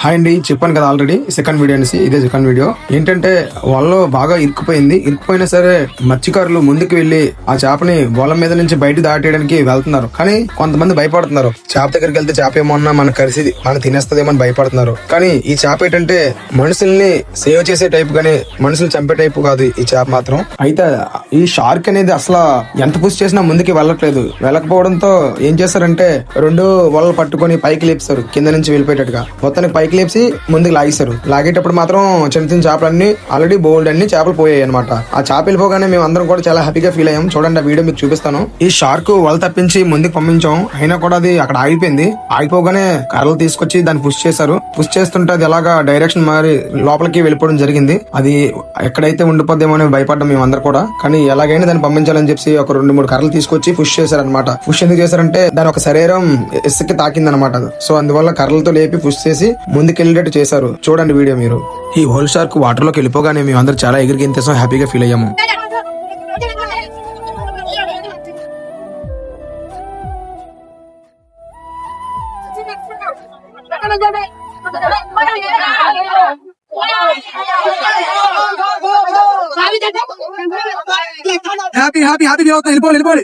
Hi అండి, చెప్పాను కదా ఆల్రెడీ సెకండ్ వీడియో అనేసి. ఇదే సెకండ్ వీడియో. ఏంటంటే వాళ్ళలో బాగా ఇరుక్కుపోయినా సరే మత్స్యకారులు ముందుకు వెళ్లి ఆ చేపని వల మీద నుంచి బయట దాటేయడానికి వెళ్తున్నారు. కానీ కొంతమంది భయపడుతున్నారు. చేప దగ్గరికి వెళ్తే చేప ఏమన్నా మన కలిసి మన తినేస్తదేమో అని భయపడుతున్నారు. కానీ ఈ చేప ఏంటంటే మనుషుల్ని సేవ్ చేసే టైప్ గానీ మనుషులు చంపే టైప్ కాదు ఈ చేప మాత్రం. అయితే ఈ షార్క్ అనేది అసలు ఎంత పుష్ చేసినా ముందుకి వెళ్ళట్లేదు. వెళ్ళకపోవడంతో ఏం చేస్తారంటే రెండు వలలు పట్టుకొని పైకి లేపుతారు, కింద నుంచి వెళ్ళిపోయేటట్టుగా. మొత్తానికి పైకి లేపి ముందుకు లాగేశారు. లాగేటప్పుడు మాత్రం చిన్న చిన్న చేపలన్నీ ఆల్రెడీ బోల్డ్ అన్ని చేపలు పోయాయి అనమాట. ఆ చేప వెళ్ళిపోగానే మేము అందరం కూడా చాలా హ్యాపీగా ఫీల్ అయ్యాం. చూడండి, ఆ వీడియో మీకు చూపిస్తాను. ఈ షార్క్ వల తప్పించి ముందుకు పంపించాం, అయినా కూడా అది అక్కడ ఆగిపోయింది. ఆగిపోగానే కర్రలు తీసుకొచ్చి దాన్ని పుష్ చేశారు. పుష్ చేస్తుంటే అది అలాగా డైరెక్షన్ మారి లోపలికి వెళ్ళిపోవడం జరిగింది. అది ఎక్కడైతే ఉండిపోద్దేమో అని భయపడ్డాం మేము అందరు కూడా. కానీ ఎలాగైనా దాన్ని పంపించాలని చెప్పి ఒక 2-3 కర్రలు తీసుకొచ్చి పుష్ చేశారనమాట. పుష్ ఎందుకు చేశారంటే దాని ఒక శరీరం ఇసుక్కి తాకిందనమాట. సో అందువల్ల కర్రలతో లేపి పుష్ చేసి ముందుకెళ్ళేటట్టు చేశారు. చూడండి వీడియో మీరు. ఈ హోల్ షార్క్ వాటర్ లోకి వెళ్ళిపోగానే మేము అందరూ చాలా ఎగిరిగింతేసాం, హ్యాపీగా ఫీల్ అయ్యాము. హ్యాపీ వెళ్ళిపోవాలి.